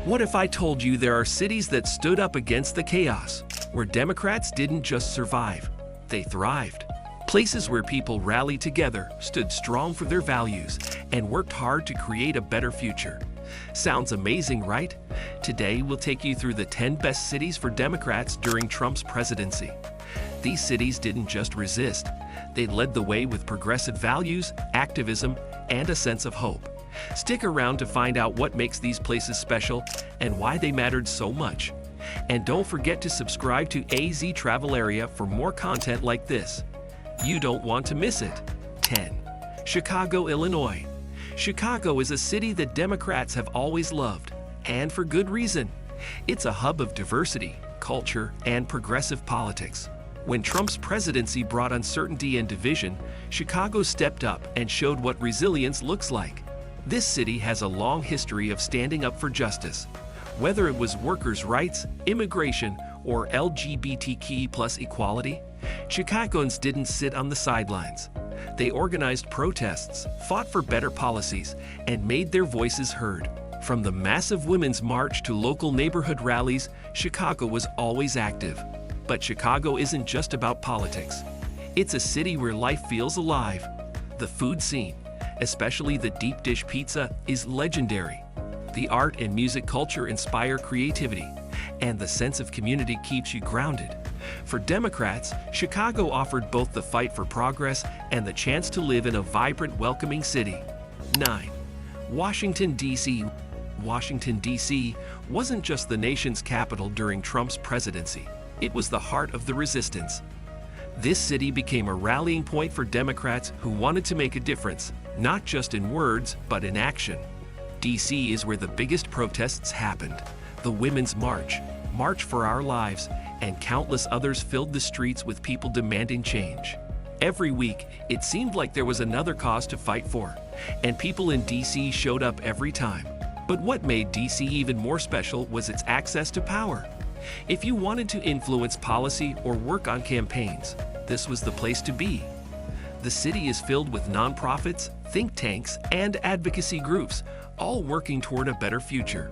What if I told you there are cities that stood up against the chaos, where Democrats didn't just survive, they thrived? Places where people rallied together, stood strong for their values, and worked hard to create a better future. Sounds amazing, right? Today, we'll take you through the 10 best cities for Democrats during Trump's presidency. These cities didn't just resist, they led the way with progressive values, activism, and a sense of hope. Stick around to find out what makes these places special and why they mattered so much. And don't forget to subscribe to AZ Travelaria for more content like this. You don't want to miss it. 10. Chicago, Illinois. Chicago is a city that Democrats have always loved, and for good reason. It's a hub of diversity, culture, and progressive politics. When Trump's presidency brought uncertainty and division, Chicago stepped up and showed what resilience looks like. This city has a long history of standing up for justice. Whether it was workers' rights, immigration, or LGBTQ+ equality, Chicagoans didn't sit on the sidelines. They organized protests, fought for better policies, and made their voices heard. From the massive Women's March to local neighborhood rallies, Chicago was always active. But Chicago isn't just about politics. It's a city where life feels alive. The food scene, especially the deep dish pizza, is legendary. The art and music culture inspire creativity, and the sense of community keeps you grounded. For Democrats, Chicago offered both the fight for progress and the chance to live in a vibrant, welcoming city. 9. Washington, D.C. Washington, D.C. wasn't just the nation's capital during Trump's presidency. It was the heart of the resistance. This city became a rallying point for Democrats who wanted to make a difference, not just in words, but in action. D.C. is where the biggest protests happened. The Women's March, March for Our Lives, and countless others filled the streets with people demanding change. Every week, it seemed like there was another cause to fight for, and people in D.C. showed up every time. But what made D.C. even more special was its access to power. If you wanted to influence policy or work on campaigns, this was the place to be. The city is filled with nonprofits, think tanks, and advocacy groups, all working toward a better future.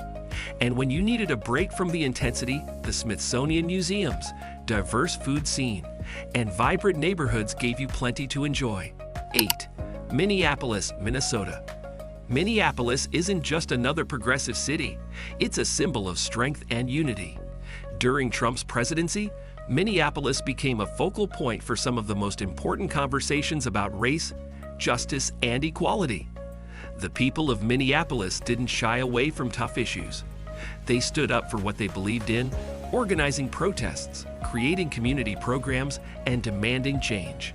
And when you needed a break from the intensity, the Smithsonian Museums, diverse food scene, and vibrant neighborhoods gave you plenty to enjoy. 8. Minneapolis, Minnesota. Minneapolis isn't just another progressive city, it's a symbol of strength and unity. During Trump's presidency, Minneapolis became a focal point for some of the most important conversations about race, justice, and equality. The people of Minneapolis didn't shy away from tough issues. They stood up for what they believed in, organizing protests, creating community programs, and demanding change.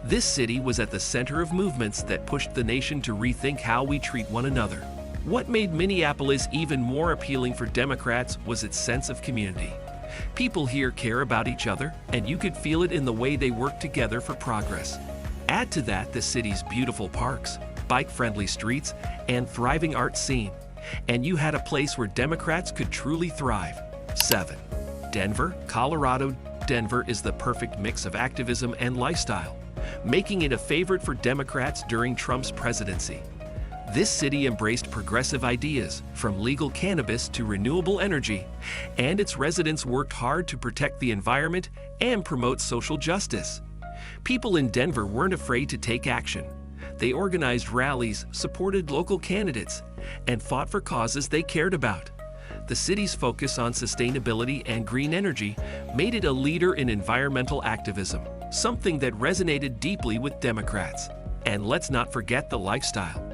This city was at the center of movements that pushed the nation to rethink how we treat one another. What made Minneapolis even more appealing for Democrats was its sense of community. People here care about each other, and you could feel it in the way they work together for progress. Add to that the city's beautiful parks, bike-friendly streets, and thriving art scene, and you had a place where Democrats could truly thrive. 7. Denver, Colorado. Denver is the perfect mix of activism and lifestyle, making it a favorite for Democrats during Trump's presidency. This city embraced progressive ideas, from legal cannabis to renewable energy, and its residents worked hard to protect the environment and promote social justice. People in Denver weren't afraid to take action. They organized rallies, supported local candidates, and fought for causes they cared about. The city's focus on sustainability and green energy made it a leader in environmental activism, something that resonated deeply with Democrats. And let's not forget the lifestyle.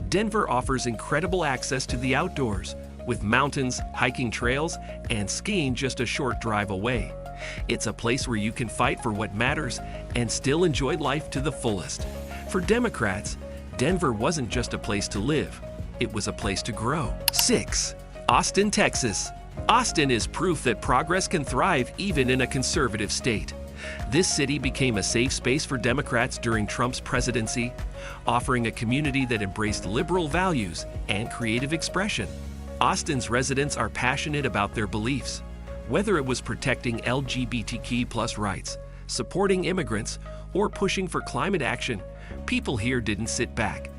Denver offers incredible access to the outdoors, with mountains, hiking trails, and skiing just a short drive away. It's a place where you can fight for what matters and still enjoy life to the fullest. For Democrats, Denver wasn't just a place to live, it was a place to grow. 6. Austin, Texas. Austin is proof that progress can thrive even in a conservative state. This city became a safe space for Democrats during Trump's presidency, offering a community that embraced liberal values and creative expression. Austin's residents are passionate about their beliefs. Whether it was protecting LGBTQ+ rights, supporting immigrants, or pushing for climate action, people here didn't sit back.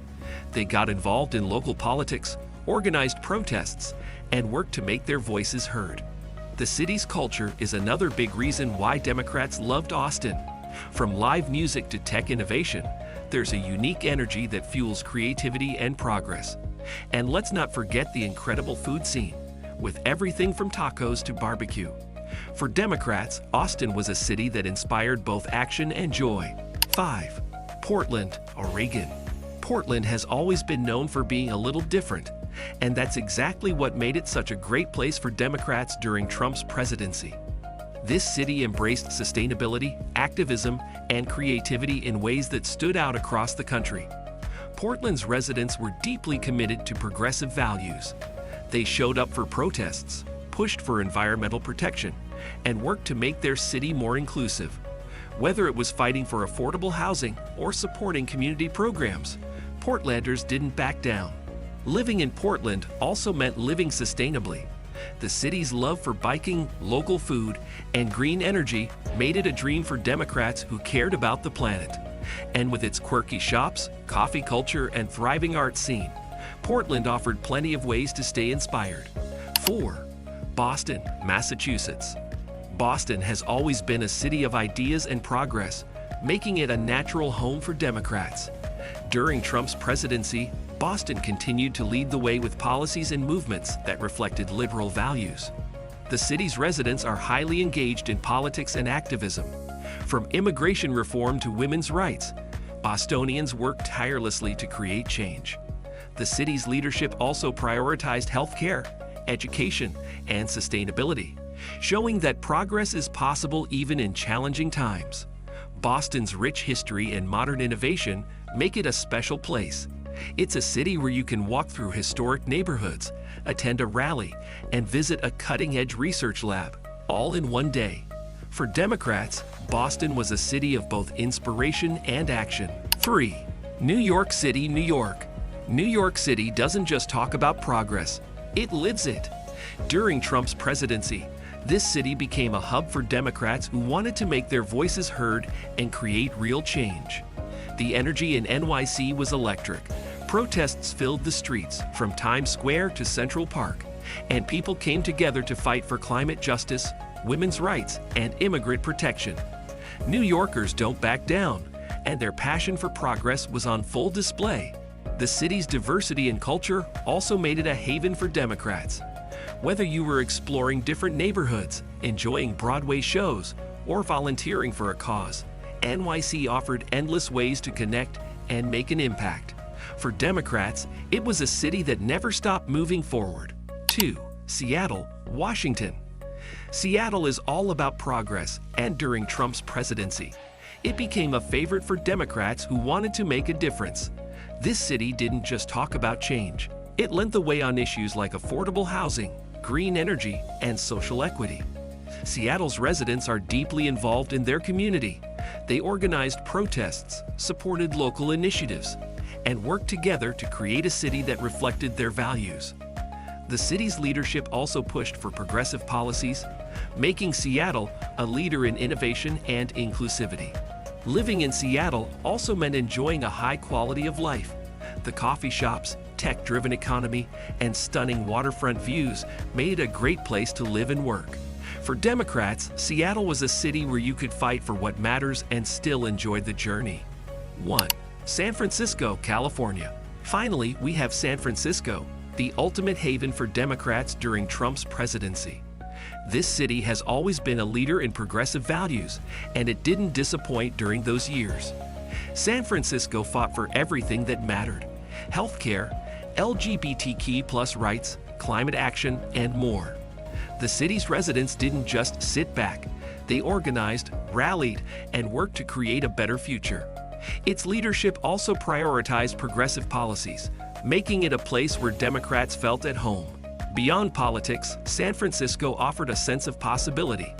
They got involved in local politics, organized protests, and worked to make their voices heard. The city's culture is another big reason why Democrats loved Austin. From live music to tech innovation, there's a unique energy that fuels creativity and progress. And let's not forget the incredible food scene, with everything from tacos to barbecue. For Democrats, Austin was a city that inspired both action and joy. 5. Portland, Oregon. Portland has always been known for being a little different, and that's exactly what made it such a great place for Democrats during Trump's presidency. This city embraced sustainability, activism, and creativity in ways that stood out across the country. Portland's residents were deeply committed to progressive values. They showed up for protests, pushed for environmental protection, and worked to make their city more inclusive. Whether it was fighting for affordable housing or supporting community programs, Portlanders didn't back down. Living in Portland also meant living sustainably. The city's love for biking, local food, and green energy made it a dream for Democrats who cared about the planet. And with its quirky shops, coffee culture, and thriving art scene, Portland offered plenty of ways to stay inspired. 4. Boston, Massachusetts. Boston has always been a city of ideas and progress, making it a natural home for Democrats. During Trump's presidency, Boston continued to lead the way with policies and movements that reflected liberal values. The city's residents are highly engaged in politics and activism. From immigration reform to women's rights, Bostonians worked tirelessly to create change. The city's leadership also prioritized health care, education, and sustainability, showing that progress is possible even in challenging times. Boston's rich history and modern innovation make it a special place. It's a city where you can walk through historic neighborhoods, attend a rally, and visit a cutting-edge research lab, all in one day. For Democrats, Boston was a city of both inspiration and action. 3. New York City, New York. New York City doesn't just talk about progress, it lives it. During Trump's presidency, this city became a hub for Democrats who wanted to make their voices heard and create real change. The energy in NYC was electric. Protests filled the streets from Times Square to Central Park, and people came together to fight for climate justice, women's rights, and immigrant protection. New Yorkers don't back down, and their passion for progress was on full display. The city's diversity and culture also made it a haven for Democrats. Whether you were exploring different neighborhoods, enjoying Broadway shows, or volunteering for a cause, NYC offered endless ways to connect and make an impact. For Democrats, it was a city that never stopped moving forward. 2. Seattle, Washington. Seattle is all about progress, and during Trump's presidency, it became a favorite for Democrats who wanted to make a difference. This city didn't just talk about change. It led the way on issues like affordable housing, green energy, and social equity. Seattle's residents are deeply involved in their community. They organized protests, supported local initiatives, and worked together to create a city that reflected their values. The city's leadership also pushed for progressive policies, making Seattle a leader in innovation and inclusivity. Living in Seattle also meant enjoying a high quality of life. The coffee shops, tech-driven economy, and stunning waterfront views made it a great place to live and work. For Democrats, Seattle was a city where you could fight for what matters and still enjoy the journey. 1. San Francisco, California. Finally, we have San Francisco, the ultimate haven for Democrats during Trump's presidency. This city has always been a leader in progressive values, and it didn't disappoint during those years. San Francisco fought for everything that mattered: healthcare, LGBTQ+ rights, climate action, and more. The city's residents didn't just sit back. They organized, rallied, and worked to create a better future. Its leadership also prioritized progressive policies, making it a place where Democrats felt at home. Beyond politics, San Francisco offered a sense of possibility.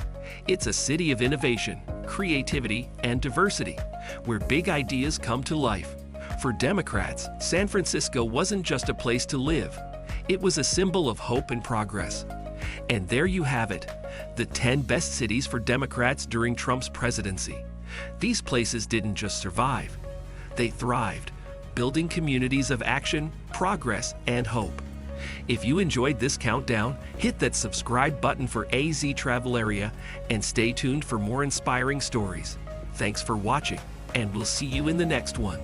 It's a city of innovation, creativity, and diversity, where big ideas come to life. For Democrats, San Francisco wasn't just a place to live. It was a symbol of hope and progress. And there you have it, the 10 best cities for Democrats during Trump's presidency. These places didn't just survive, they thrived, building communities of action, progress, and hope. If you enjoyed this countdown, hit that subscribe button for AZ Travelaria and stay tuned for more inspiring stories. Thanks for watching, and we'll see you in the next one.